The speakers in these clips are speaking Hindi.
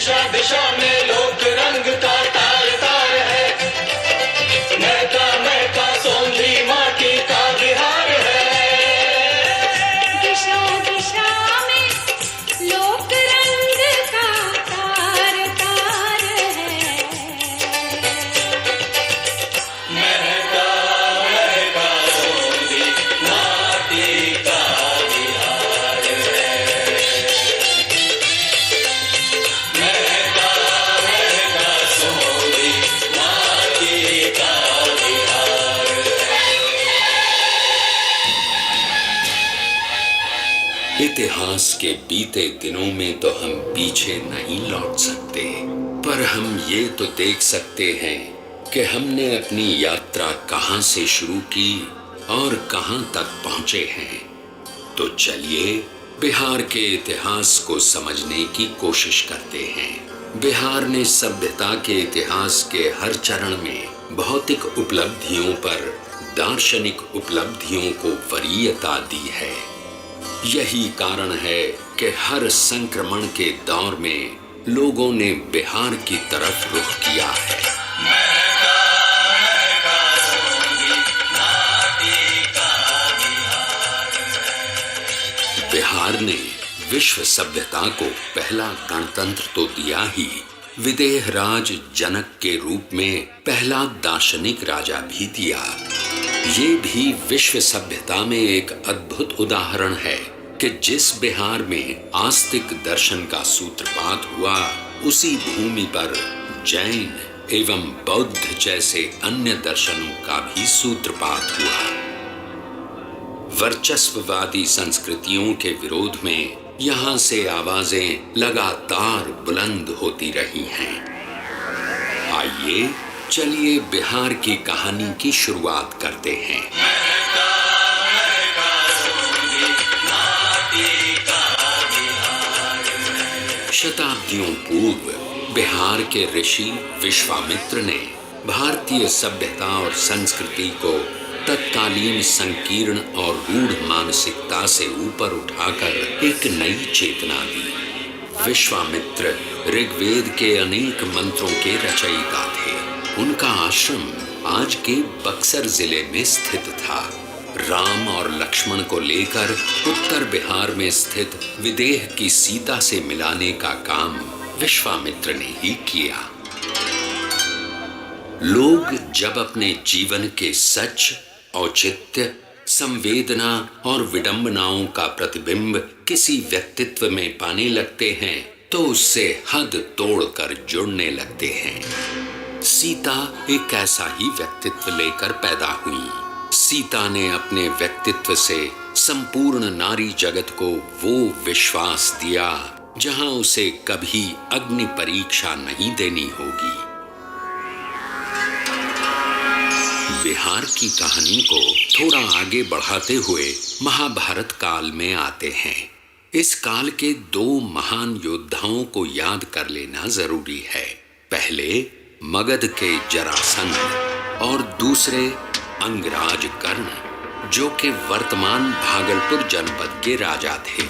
दिशा दिशा में लोक रंग का तार तार है। महका महका सोंधी माटी का बिहार है। दिशा दिशा में लोक रंग का तार तार है। महका महका सोंधी माटी का बिहार है। महका महका सोंधी माटी का बिहार है। इतिहास के बीते दिनों में तो हम पीछे नहीं लौट सकते, पर हम ये तो देख सकते हैं कि हमने अपनी यात्रा कहां से शुरू की और कहां तक पहुंचे हैं। तो चलिए बिहार के इतिहास को समझने की कोशिश करते हैं। बिहार ने सभ्यता के इतिहास के हर चरण में भौतिक उपलब्धियों पर दार्शनिक उपलब्धियों को वरीयता दी है। यही कारण है कि हर संक्रमण के दौर में लोगों ने बिहार की तरफ रुख किया है। महका महका सोंधी माटी का बिहार है। बिहार ने विश्व सभ्यता को पहला गणतंत्र तो दिया ही, विदेह राज जनक के रूप में पहला दार्शनिक राजा भी दिया। ये भी विश्व सभ्यता में एक अद्भुत उदाहरण है कि जिस बिहार में आस्तिक दर्शन का सूत्रपात हुआ, उसी भूमि पर जैन एवं बौद्ध जैसे अन्य दर्शनों का भी सूत्रपात हुआ। वर्चस्ववादी संस्कृतियों के विरोध में यहाँ से आवाजें लगातार बुलंद होती रही हैं। आइए चलिए बिहार की कहानी की शुरुआत करते हैं। महका महका सोंधी माटी का बिहार है। शताब्दियों पूर्व बिहार के ऋषि विश्वामित्र ने भारतीय सभ्यता और संस्कृति को तत्कालीन संकीर्ण और रूढ़ मानसिकता से ऊपर उठाकर एक नई चेतना दी। विश्वामित्र ऋग्वेद के अनेक मंत्रों के रचयिता थे। उनका आश्रम आज के बक्सर जिले में स्थित था। राम और लक्ष्मण को लेकर उत्तर बिहार में स्थित विदेह की सीता से मिलाने का काम विश्वामित्र ने ही किया। लोग जब अपने जीवन के सच, औचित्य, संवेदना और विडंबनाओं का प्रतिबिंब किसी व्यक्तित्व में पाने लगते हैं तो उससे हद तोड़कर जुड़ने लगते हैं। सीता एक ऐसा ही व्यक्तित्व लेकर पैदा हुई। सीता ने अपने व्यक्तित्व से संपूर्ण नारी जगत को वो विश्वास दिया जहां उसे कभी अग्नि परीक्षा नहीं देनी होगी। बिहार की कहानी को थोड़ा आगे बढ़ाते हुए महाभारत काल में आते हैं। इस काल के दो महान योद्धाओं को याद कर लेना जरूरी है। पहले मगध के जरासंध और दूसरे अंगराज कर्ण, जो कि वर्तमान भागलपुर जनपद के राजा थे।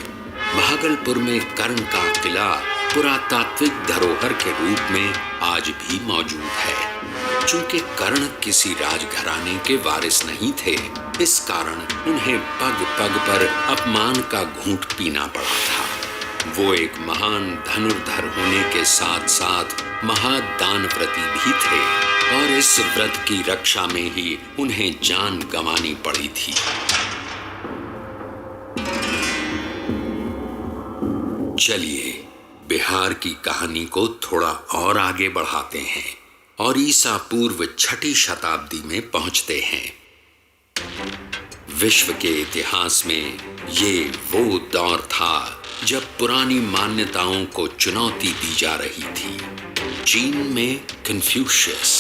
भागलपुर में कर्ण का किला पुरातात्विक धरोहर के रूप में आज भी मौजूद है। चूंकि कर्ण किसी राजघराने के वारिस नहीं थे, इस कारण उन्हें पग पग पर अपमान का घूंट पीना पड़ा था। वो एक महान धनुर्धर होने के साथ साथ महादानव्रती भी थे और इस व्रत की रक्षा में ही उन्हें जान गंवानी पड़ी थी। चलिए बिहार की कहानी को थोड़ा और आगे बढ़ाते हैं और ईसा पूर्व 6ठी शताब्दी में पहुंचते हैं। विश्व के इतिहास में ये वो दौर था जब पुरानी मान्यताओं को चुनौती दी जा रही थी। चीन में कन्फ्यूशियस,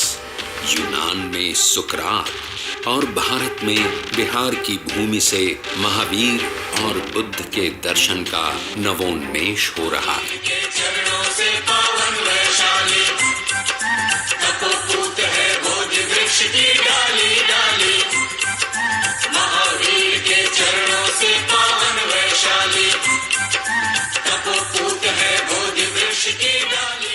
यूनान में सुकरात और भारत में बिहार की भूमि से महावीर और बुद्ध के दर्शन का नवोन्मेष हो रहा है। के चरणों से पावन वैशाली, कपोपूत है बोधि वृक्ष की डाली डाली। महावीर के चरणों से पावन वैशाली, कपोपूत है बोधि वृक्ष की डाली।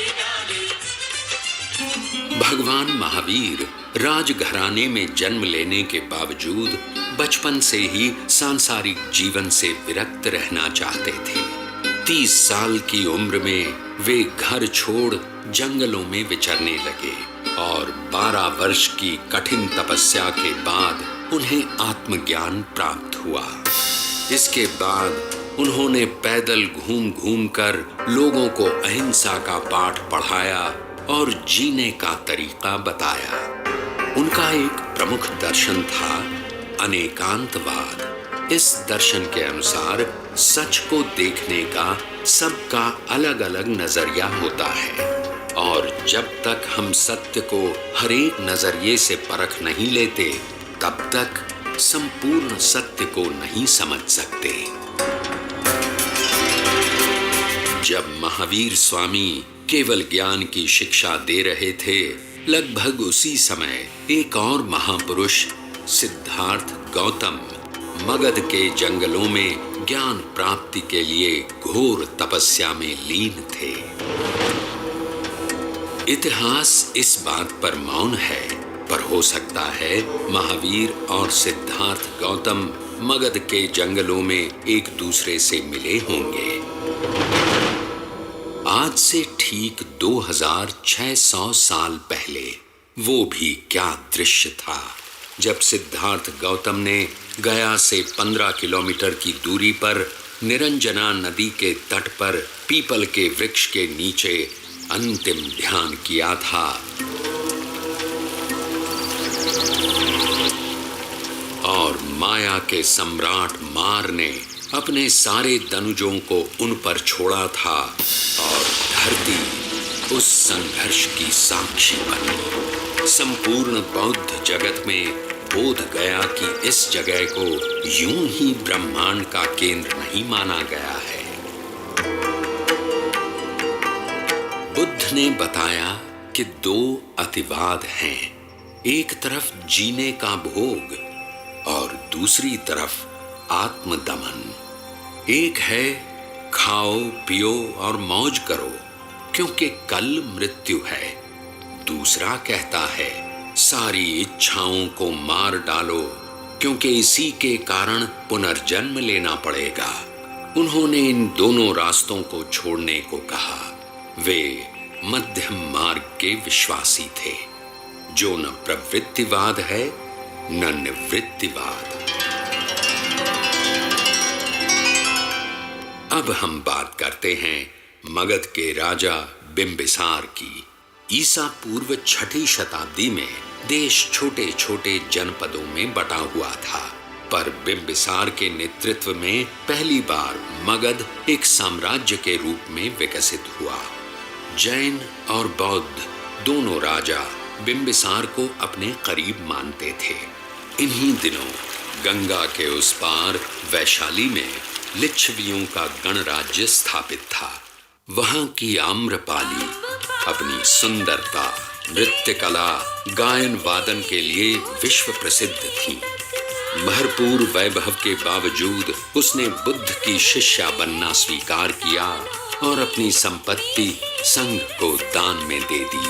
भगवान महावीर राजघराने में जन्म लेने के बावजूद बचपन से ही सांसारिक जीवन से विरक्त रहना चाहते थे। 30 साल की उम्र में वे घर छोड़ जंगलों में विचरने लगे और 12 वर्ष की कठिन तपस्या के बाद उन्हें आत्मज्ञान प्राप्त हुआ। इसके बाद उन्होंने पैदल घूम घूम कर लोगों को अहिंसा का पाठ पढ़ाया और जीने का तरीका बताया। उनका एक प्रमुख दर्शन था अनेकांतवाद। इस दर्शन के अनुसार सच को देखने का सबका अलग अलग नजरिया होता है और जब तक हम सत्य को हर एक नजरिए से परख नहीं लेते तब तक संपूर्ण सत्य को नहीं समझ सकते। जब महावीर स्वामी केवल ज्ञान की शिक्षा दे रहे थे, लगभग उसी समय एक और महापुरुष सिद्धार्थ गौतम मगध के जंगलों में ज्ञान प्राप्ति के लिए घोर तपस्या में लीन थे। इतिहास इस बात पर मौन है, पर हो सकता है महावीर और सिद्धार्थ गौतम मगध के जंगलों में एक दूसरे से मिले होंगे। आज से ठीक 2600 साल पहले वो भी क्या दृश्य था जब सिद्धार्थ गौतम ने गया से 15 किलोमीटर की दूरी पर निरंजना नदी के तट पर पीपल के वृक्ष के नीचे अंतिम ध्यान किया था। और माया के सम्राट मार ने अपने सारे दनुजों को उन पर छोड़ा था और धरती उस संघर्ष की साक्षी बनी। संपूर्ण बौद्ध जगत में बोध गया कि इस जगह को यूं ही ब्रह्मांड का केंद्र नहीं माना गया है। बुद्ध ने बताया कि 2 अतिवाद हैं, एक तरफ जीने का भोग और दूसरी तरफ आत्मदमन। एक है खाओ पियो और मौज करो क्योंकि कल मृत्यु है। दूसरा कहता है सारी इच्छाओं को मार डालो क्योंकि इसी के कारण पुनर्जन्म लेना पड़ेगा। उन्होंने इन दोनों रास्तों को छोड़ने को कहा। वे मध्यम मार्ग के विश्वासी थे, जो न प्रवृत्तिवाद है न निवृत्तिवाद। अब हम बात करते हैं मगध के राजा बिंबिसार की। ईसा पूर्व 6ठी शताब्दी में देश छोटे छोटे जनपदों में बटा हुआ था, पर बिंबिसार के नेतृत्व में पहली बार मगध एक साम्राज्य के रूप में विकसित हुआ। जैन और बौद्ध दोनों राजा बिंबिसार को अपने करीब मानते थे। इन्हीं दिनों गंगा के उस पार वैशाली में लिच्छवियों का गणराज्य स्थापित था। वहां की आम्रपाली अपनी सुंदरता, नृत्य कला, गायन वादन के लिए विश्व प्रसिद्ध थी। भरपूर वैभव के बावजूद उसने बुद्ध की शिष्या बनना स्वीकार किया और अपनी संपत्ति संघ को दान में दे दी।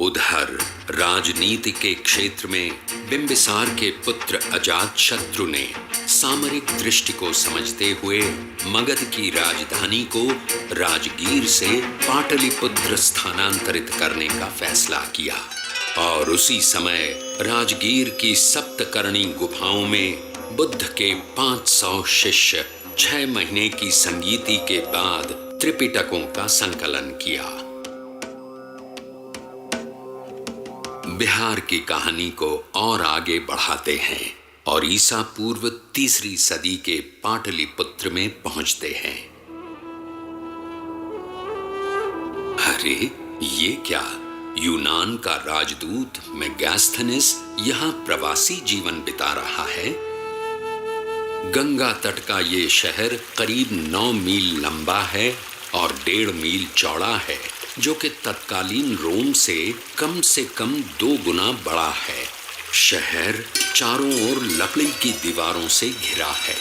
उधर राजनीति के क्षेत्र में बिंबिसार के पुत्र अजातशत्रु ने सामरिक दृष्टि को समझते हुए मगध की राजधानी को राजगीर से पाटलिपुत्र स्थानांतरित करने का फैसला किया और उसी समय राजगीर की सप्तकर्णी गुफाओं में बुद्ध के 500 शिष्य 6 महीने की संगीति के बाद त्रिपिटकों का संकलन किया। बिहार की कहानी को और आगे बढ़ाते हैं और ईसा पूर्व 3री सदी के पाटलिपुत्र में पहुंचते हैं। अरे ये क्या, यूनान का राजदूत मेगास्थनीस यहाँ प्रवासी जीवन बिता रहा है। गंगा तट का ये शहर करीब 9 मील लंबा है और 1.5 मील चौड़ा है, जो कि तत्कालीन रोम से कम 2 गुना बड़ा है। शहर चारों ओर लकड़ी की दीवारों से घिरा है।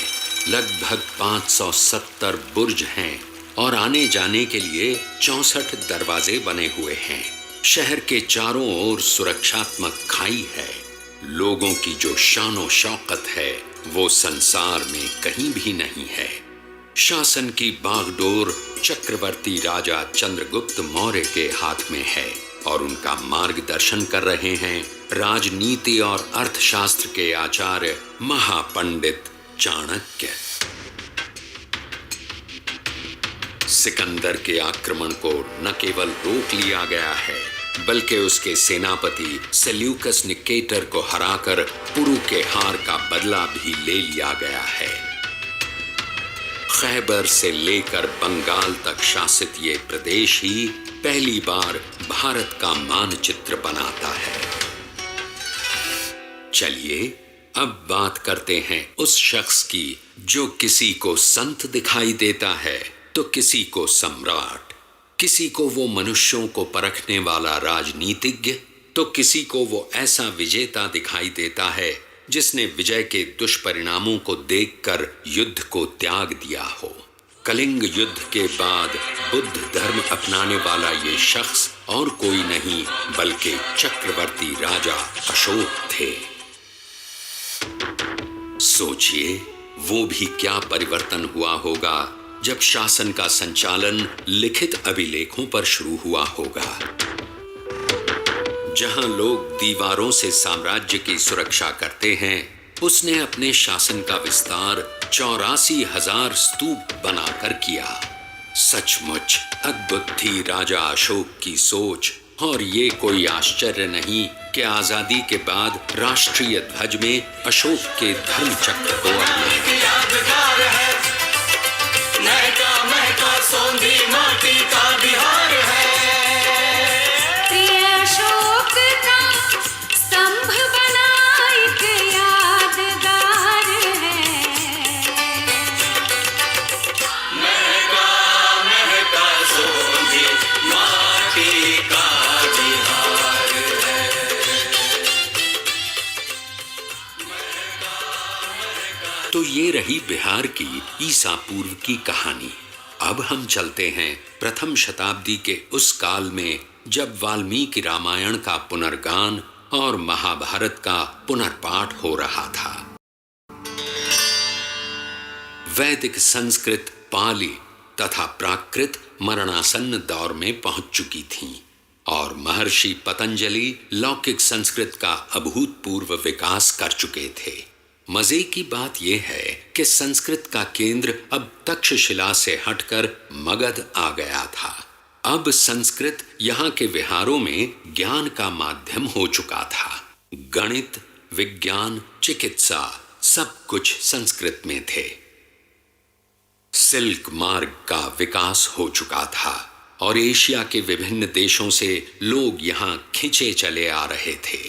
लगभग 570 बुर्ज हैं और आने जाने के लिए 64 दरवाजे बने हुए हैं। शहर के चारों ओर सुरक्षात्मक खाई है। लोगों की जो शानो शौकत है वो संसार में कहीं भी नहीं है। शासन की बागडोर चक्रवर्ती राजा चंद्रगुप्त मौर्य के हाथ में है और उनका मार्गदर्शन कर रहे हैं राजनीति और अर्थशास्त्र के आचार्य महापंडित चाणक्य। सिकंदर के आक्रमण को न केवल रोक लिया गया है बल्कि उसके सेनापति सेल्यूकस निकेटर को हराकर पुरु के हार का बदला भी ले लिया गया है। खैबर से लेकर बंगाल तक शासित ये प्रदेश ही पहली बार भारत का मानचित्र बनाता है। चलिए अब बात करते हैं उस शख्स की जो किसी को संत दिखाई देता है तो किसी को सम्राट, किसी को वो मनुष्यों को परखने वाला राजनीतिज्ञ तो किसी को वो ऐसा विजेता दिखाई देता है जिसने विजय के दुष्परिणामों को देखकर युद्ध को त्याग दिया हो। कलिंग युद्ध के बाद बुद्ध धर्म अपनाने वाला ये शख्स और कोई नहीं बल्कि चक्रवर्ती राजा अशोक थे। सोचिए वो भी क्या परिवर्तन हुआ होगा जब शासन का संचालन लिखित अभिलेखों पर शुरू हुआ होगा। जहां लोग दीवारों से साम्राज्य की सुरक्षा करते हैं, उसने अपने शासन का विस्तार 84,000 स्तूप बनाकर किया। सचमुच अद्भुत थी राजा अशोक की सोच और ये कोई आश्चर्य नहीं कि आजादी के बाद राष्ट्रीय ध्वज में अशोक के धर्म चक्र को यादगार है। महका महका सोंधी माटी का बिहार है। प्रिय अशोक का स्तंभ बना एक यादगार है। महका महका सोंधी माटी का बिहार है। तो ये रही बिहार की ईसा पूर्व की कहानी। अब हम चलते हैं प्रथम शताब्दी के उस काल में जब वाल्मीकि रामायण का पुनर्गान और महाभारत का पुनर्पाठ हो रहा था। वैदिक संस्कृत, पाली तथा प्राकृत मरणासन्न दौर में पहुंच चुकी थीं और महर्षि पतंजलि लौकिक संस्कृत का अभूतपूर्व विकास कर चुके थे। मजे की बात यह है कि संस्कृत का केंद्र अब तक्षशिला से हटकर मगध आ गया था। अब संस्कृत यहाँ के विहारों में ज्ञान का माध्यम हो चुका था। गणित, विज्ञान, चिकित्सा सब कुछ संस्कृत में थे। सिल्क मार्ग का विकास हो चुका था और एशिया के विभिन्न देशों से लोग यहाँ खिंचे चले आ रहे थे।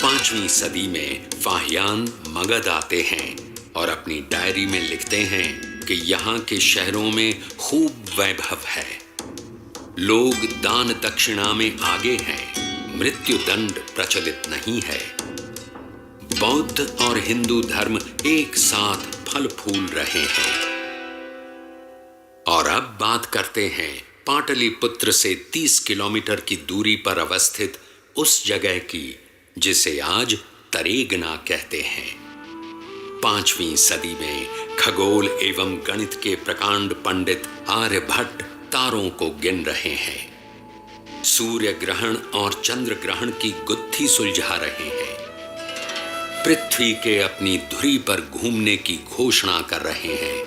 5वीं सदी में फाहियान मगध आते हैं और अपनी डायरी में लिखते हैं कि यहाँ के शहरों में खूब वैभव है। लोग दान दक्षिणा में आगे हैं, मृत्यु दंड प्रचलित नहीं है। बौद्ध और हिंदू धर्म एक साथ फल फूल रहे हैं। और अब बात करते हैं पाटलिपुत्र से 30 किलोमीटर की दूरी पर अवस्थित उस जगह की जिसे आज तरेगना कहते हैं। 5वीं सदी में खगोल एवं गणित के प्रकांड पंडित आर्यभट्ट तारों को गिन रहे हैं। सूर्य ग्रहण और चंद्र ग्रहण की गुत्थी सुलझा रहे हैं। पृथ्वी के अपनी धुरी पर घूमने की घोषणा कर रहे हैं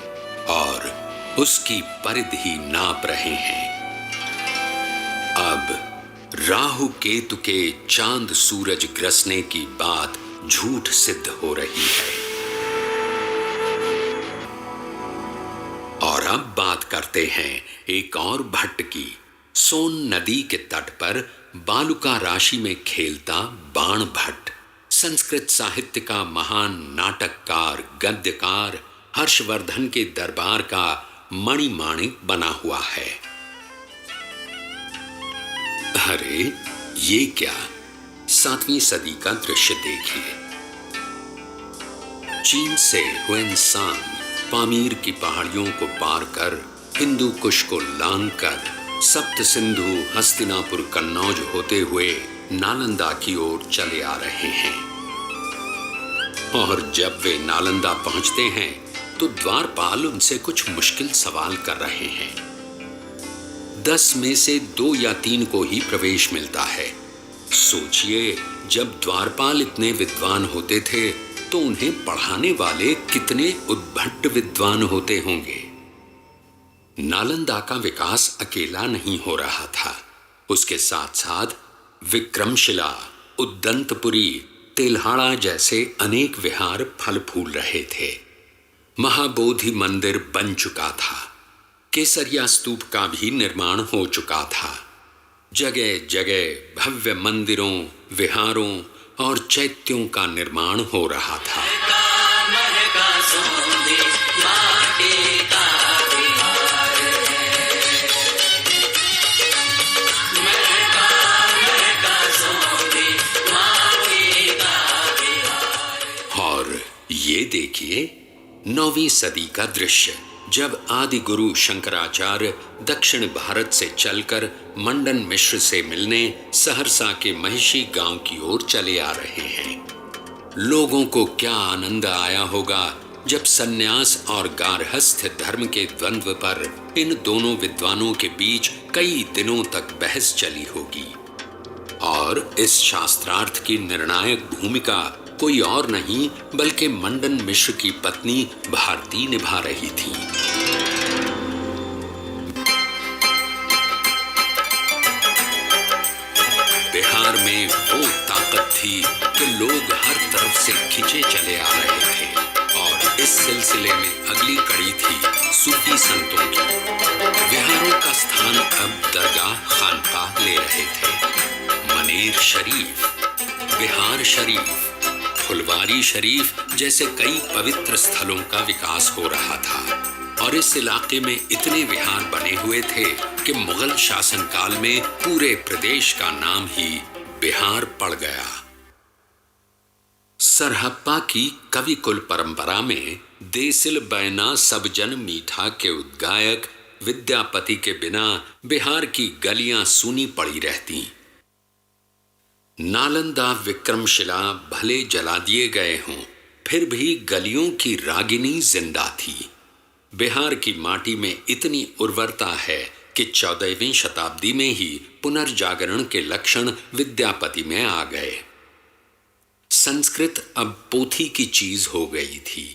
और उसकी परिधि नाप रहे हैं। अब राहु केतु के चांद सूरज ग्रसने की बात झूठ सिद्ध हो रही है। और अब बात करते हैं एक और भट्ट की। सोन नदी के तट पर बालुका राशि में खेलता बाण भट्ट संस्कृत साहित्य का महान नाटककार, गद्यकार हर्षवर्धन के दरबार का मणिमाणिक बना हुआ है। अरे ये क्या, 7वीं सदी का दृश्य देखिए। चीन से हुएनसांग पामीर की पहाड़ियों को पार कर हिंदू कुश को लांग कर सप्त सिंधु हस्तिनापुर कन्नौज होते हुए नालंदा की ओर चले आ रहे हैं। और जब वे नालंदा पहुंचते हैं तो द्वारपाल उनसे कुछ मुश्किल सवाल कर रहे हैं। 10 में से 2 या 3 को ही प्रवेश मिलता है। सोचिए, जब द्वारपाल इतने विद्वान होते थे तो उन्हें पढ़ाने वाले कितने उद्भट विद्वान होते होंगे। नालंदा का विकास अकेला नहीं हो रहा था, उसके साथ साथ विक्रमशिला, उद्दंतपुरी, तेल्हाड़ा जैसे अनेक विहार फल फूल रहे थे। महाबोधि मंदिर बन चुका था, केसरिया स्तूप का भी निर्माण हो चुका था। जगह जगह भव्य मंदिरों, विहारों और चैत्यों का निर्माण हो रहा था। और ये देखिए 9वीं सदी का दृश्य, जब आदि गुरु शंकराचार्य दक्षिण भारत से चलकर मंडन मिश्र से मिलने सहरसा के महिषी गांव की ओर चले आ रहे हैं। लोगों को क्या आनंद आया होगा जब सन्यास और गारहस्थ्य धर्म के द्वंद्व पर इन दोनों विद्वानों के बीच कई दिनों तक बहस चली होगी। और इस शास्त्रार्थ की निर्णायक भूमिका कोई और नहीं बल्कि मंडन मिश्र की पत्नी भारती निभा रही थी। बिहार में वो ताकत थी कि लोग हर तरफ से खिंचे चले आ रहे थे। और इस सिलसिले में अगली कड़ी थी सूफी संतों की। विहारों का स्थान अब दरगाह खानकाह ले रहे थे। मनेर शरीफ, बिहार शरीफ, फुलवारी शरीफ जैसे कई पवित्र स्थलों का विकास हो रहा था। और इस इलाके में इतने विहार बने हुए थे कि मुगल शासनकाल में पूरे प्रदेश का नाम ही बिहार पड़ गया। सरहप्पा की कवि कुल परंपरा में देसिल बैना सब जन मीठा के उद्गायक विद्यापति के बिना बिहार की गलियां सूनी पड़ी रहती। नालंदा विक्रमशिला भले जला दिए गए हों, फिर भी गलियों की रागिनी जिंदा थी। बिहार की माटी में इतनी उर्वरता है कि 14वीं शताब्दी में ही पुनर्जागरण के लक्षण विद्यापति में आ गए। संस्कृत अब पोथी की चीज हो गई थी।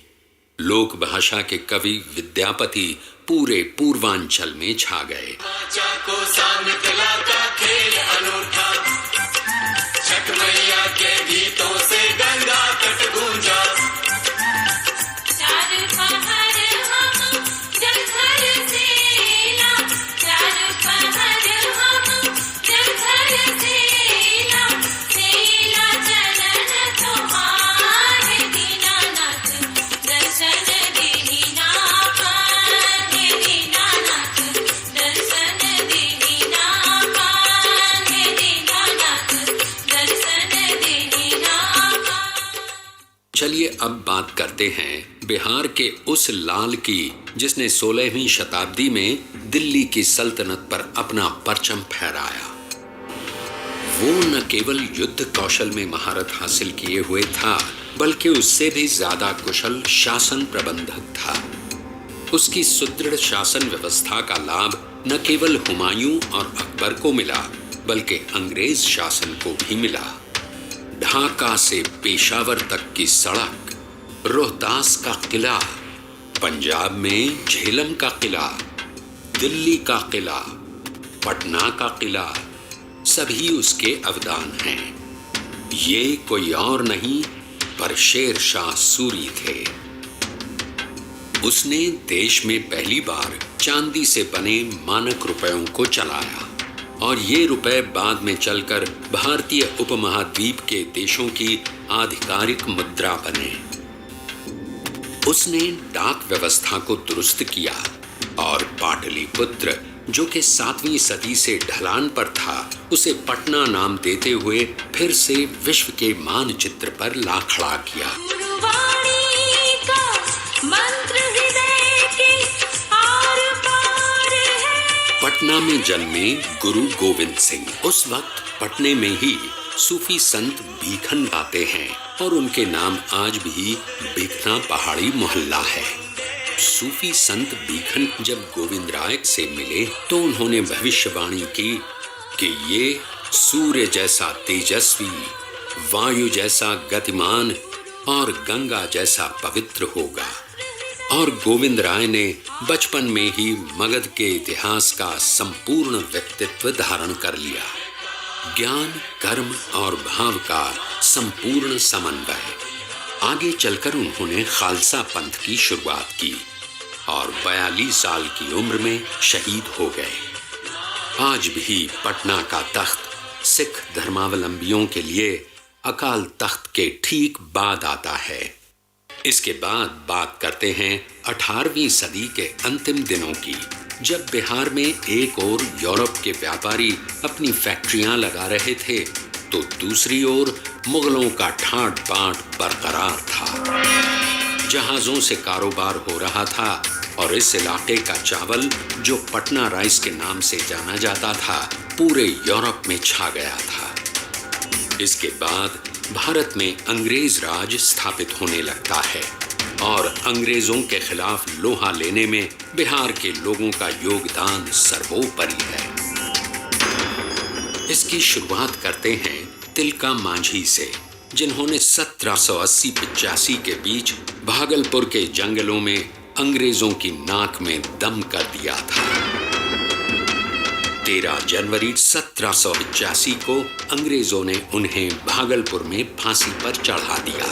लोक भाषा के कवि विद्यापति पूरे पूर्वांचल में छा गए। छठ मैया के गीतों से गंगा तट गूंजा। चार पहर हम जल घर सेला, चार पहर हम जल घर सेला, सेला चरण तुम्हारे दीनानाथ, दर्शन दीना पाने दीनानाथ, दर्शन दीना पाने दीनानाथ, दर्शन दीना पाने। चलिए अब बात करते हैं बिहार के उस लाल की जिसने 16वीं शताब्दी में दिल्ली की सल्तनत पर अपना परचम फहराया। वो न केवल युद्ध कौशल में महारत हासिल किए हुए था, बल्कि उससे भी ज्यादा कुशल शासन प्रबंधक था। उसकी सुदृढ़ शासन व्यवस्था का लाभ न केवल हुमायूं और अकबर को मिला, बल्कि अंग्रेज शासन को भी मिला। ढाका से पेशावर तक की सड़क, रोहतास का किला, पंजाब में झेलम का किला, दिल्ली का किला, पटना का किला, सभी उसके अवदान हैं। ये कोई और नहीं पर शेर शाह सूरी थे। उसने देश में पहली बार चांदी से बने मानक रुपयों को चलाया और ये रुपए बाद में चलकर भारतीय उपमहाद्वीप के देशों की आधिकारिक मुद्रा बने। उसने डाक व्यवस्था को दुरुस्त किया और पाटलिपुत्र, जो कि 7वीं सदी से ढलान पर था, उसे पटना नाम देते हुए फिर से विश्व के मानचित्र पर ला खड़ा किया। गुरुवाणी पटना में जन्मे गुरु गोविंद सिंह। उस वक्त पटने में ही सूफी संत भीखन आते हैं और उनके नाम आज भी भीखना पहाड़ी मोहल्ला है। सूफी संत भीखन जब गोविंद राय से मिले तो उन्होंने भविष्यवाणी की कि ये सूर्य जैसा तेजस्वी, वायु जैसा गतिमान और गंगा जैसा पवित्र होगा। और गोविंद राय ने बचपन में ही मगध के इतिहास का संपूर्ण व्यक्तित्व धारण कर लिया। ज्ञान, कर्म और भाव का संपूर्ण समन्वय। आगे चलकर उन्होंने खालसा पंथ की शुरुआत की और 42 साल की उम्र में शहीद हो गए। आज भी पटना का तख्त सिख धर्मावलंबियों के लिए अकाल तख्त के ठीक बाद आता है। इसके बाद बात करते हैं 18वीं सदी के अंतिम दिनों की, जब बिहार में एक ओर यूरोप के व्यापारी अपनी फैक्ट्रियां लगा रहे थे तो दूसरी ओर मुगलों का ठाट बाट बरकरार था। जहाजों से कारोबार हो रहा था और इस इलाके का चावल, जो पटना राइस के नाम से जाना जाता था, पूरे यूरोप में छा गया था। इसके बाद भारत में अंग्रेज राज स्थापित होने लगता है और अंग्रेजों के खिलाफ लोहा लेने में बिहार के लोगों का योगदान सर्वोपरि है। इसकी शुरुआत करते हैं तिलका मांझी से, जिन्होंने 1780-85 के बीच भागलपुर के जंगलों में अंग्रेजों की नाक में दम कर दिया था। 13 जनवरी 1785 को अंग्रेजों ने उन्हें भागलपुर में फांसी पर चढ़ा दिया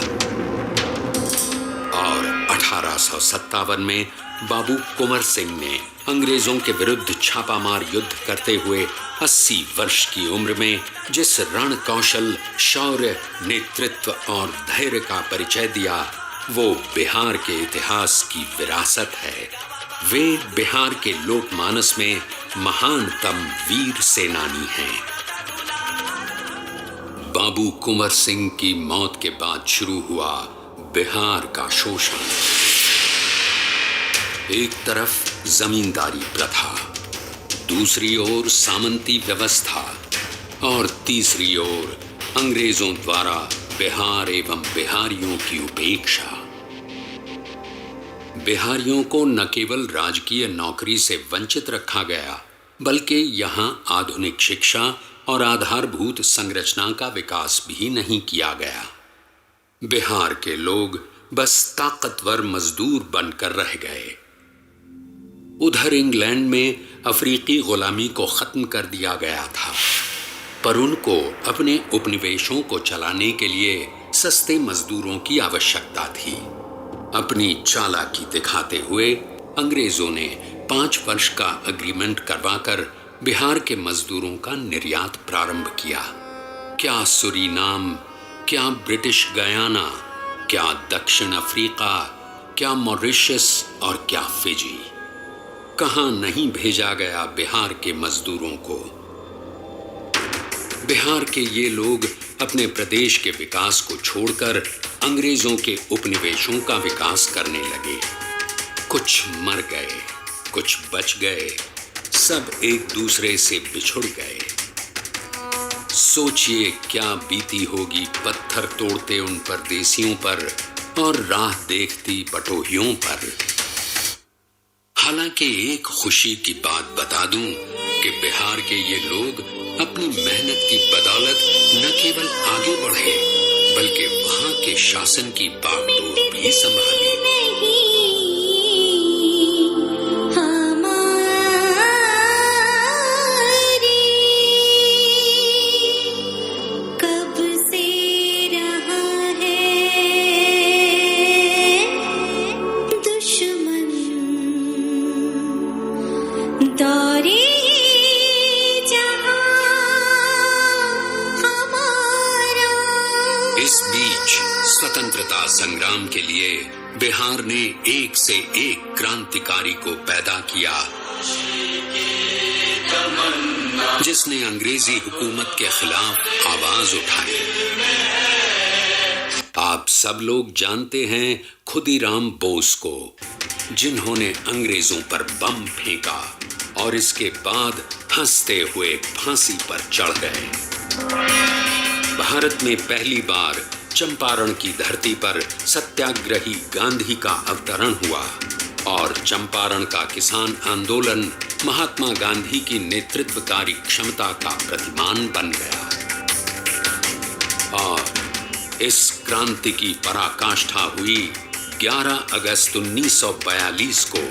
और 1857 में बाबू कुंवर सिंह ने अंग्रेजों के विरुद्ध छापामार युद्ध करते हुए 80 वर्ष की उम्र में जिस रण कौशल, शौर्य, नेतृत्व और धैर्य का परिचय दिया, वो बिहार के इतिहास की विरासत है। वे बिहार के लोकमानस में महानतम वीर सेनानी हैं। बाबू कुंवर सिंह की मौत के बाद शुरू हुआ बिहार का शोषण। एक तरफ जमींदारी प्रथा, दूसरी ओर सामंती व्यवस्था और तीसरी ओर अंग्रेजों द्वारा बिहार एवं बिहारियों की उपेक्षा। बिहारियों को न केवल राजकीय नौकरी से वंचित रखा गया, बल्कि यहाँ आधुनिक शिक्षा और आधारभूत संरचना का विकास भी नहीं किया गया। बिहार के लोग बस ताकतवर मजदूर बनकर रह गए। उधर इंग्लैंड में अफ्रीकी गुलामी को खत्म कर दिया गया था, पर उनको अपने उपनिवेशों को चलाने के लिए सस्ते मजदूरों की आवश्यकता थी। अपनी चालाकी दिखाते हुए अंग्रेजों ने 5 वर्ष का एग्रीमेंट करवाकर बिहार के मजदूरों का निर्यात प्रारंभ किया। क्या सूरीनाम, क्या ब्रिटिश गयाना, क्या दक्षिण अफ्रीका, क्या मॉरिशस और क्या फिजी, कहां नहीं भेजा गया बिहार के मजदूरों को। बिहार के ये लोग अपने प्रदेश के विकास को छोड़कर अंग्रेजों के उपनिवेशों का विकास करने लगे। कुछ मर गए, कुछ बच गए, सब एक दूसरे से बिछुड़ गए। सोचिए क्या बीती होगी पत्थर तोड़ते उन परदेसियों पर और राह देखती बटोहियों पर। हालांकि एक खुशी की बात बता दूं कि बिहार के ये लोग अपनी मेहनत की बदौलत न केवल आगे बढ़े, बल्कि वहां के शासन की बागडोर भी संभाली। इस बीच स्वतंत्रता संग्राम के लिए बिहार ने एक से एक क्रांतिकारी को पैदा किया, जिसने अंग्रेजी हुकूमत के खिलाफ आवाज उठाई। आप सब लोग जानते हैं खुदीराम बोस को, जिन्होंने अंग्रेजों पर बम फेंका और इसके बाद हंसते हुए फांसी पर चढ़ गए। भारत में पहली बार चंपारण की धरती पर सत्याग्रही गांधी का अवतरण हुआ और चंपारण का किसान आंदोलन महात्मा गांधी की नेतृत्वकारी क्षमता का प्रतिमान बन गया। और इस क्रांति की पराकाष्ठा हुई 11 अगस्त 1942 को,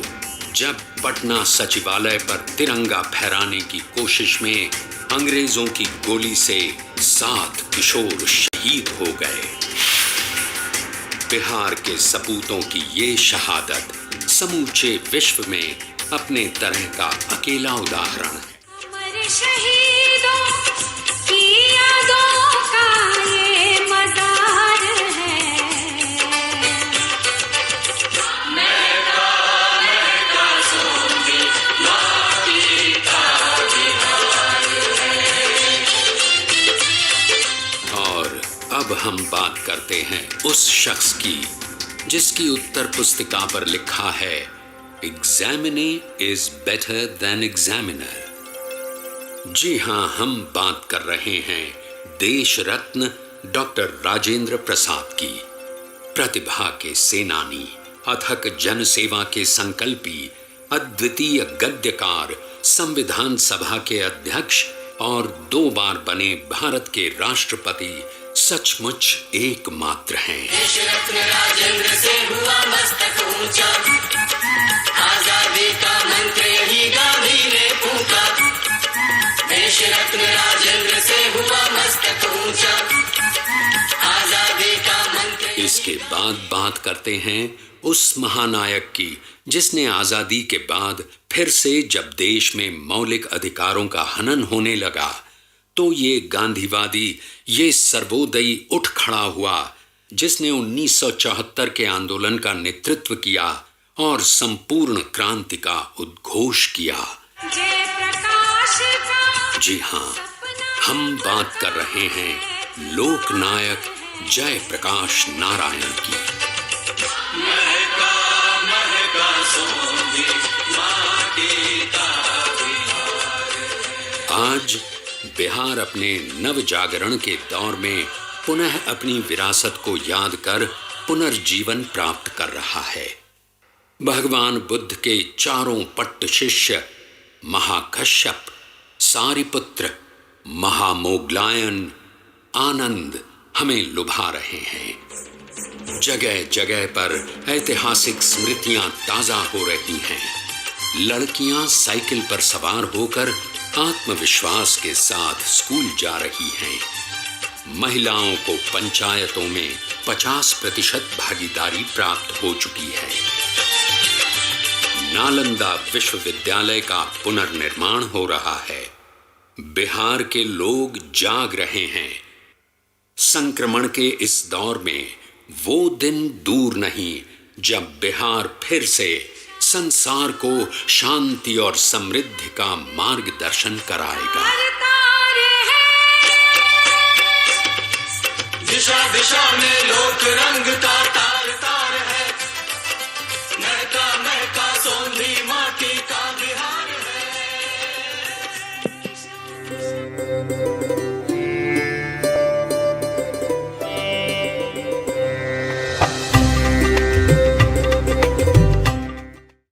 जब पटना सचिवालय पर तिरंगा फहराने की कोशिश में अंग्रेजों की गोली से 7 किशोर शहीद हो गए। बिहार के सपूतों की ये शहादत समूचे विश्व में अपने तरह का अकेला उदाहरण है। अमर शहीदों की यादों का ये मज़ार है। महका सोंधी माटी का बिहार है। और अब हम बात करते हैं उस शख्स की जिसकी उत्तर पुस्तिका पर लिखा है, examinee is better than examiner. जी हां, हम बात कर रहे हैं देश रत्न डॉक्टर राजेंद्र प्रसाद की। प्रतिभा के सेनानी, अथक जन सेवा के संकल्पी, अद्वितीय गद्यकार, संविधान सभा के अध्यक्ष और 2 बार बने भारत के राष्ट्रपति सचमुच एकमात्र हैं। देश रत्न राजेंद्र से हुआ मस्तक ऊंचा, आजादी का मंत्र यही गांधी ने फूंका। देश रत्न राजेंद्र से हुआ मस्तक ऊंचा, आजादी का मंत्र। इसके बाद बात करते हैं उस महानायक की जिसने आजादी के बाद फिर से जब देश में मौलिक अधिकारों का हनन होने लगा तो ये गांधीवादी, ये सर्वोदयी उठ खड़ा हुआ, जिसने 1974 के आंदोलन का नेतृत्व किया और संपूर्ण क्रांति का उद्घोष किया। जय प्रकाश का जी हाँ, हम बात कर रहे हैं लोकनायक जयप्रकाश नारायण की। महका सोंधी माटी का आज बिहार अपने नव जागरण के दौर में पुनः अपनी विरासत को याद कर पुनर्जीवन प्राप्त कर रहा है। भगवान बुद्ध के चारों पट्ट शिष्य महाकश्यप, सारिपुत्र, महामोगलायन, आनंद हमें लुभा रहे हैं। जगह जगह पर ऐतिहासिक स्मृतियां ताजा हो रही हैं। लड़कियां साइकिल पर सवार होकर आत्मविश्वास के साथ स्कूल जा रही हैं। महिलाओं को पंचायतों में 50% भागीदारी प्राप्त हो चुकी है। नालंदा विश्वविद्यालय का पुनर्निर्माण हो रहा है। बिहार के लोग जाग रहे हैं। संक्रमण के इस दौर में वो दिन दूर नहीं जब बिहार फिर से संसार को शांति और समृद्धि का मार्गदर्शन कराएगा। दिशा दिशा में लोक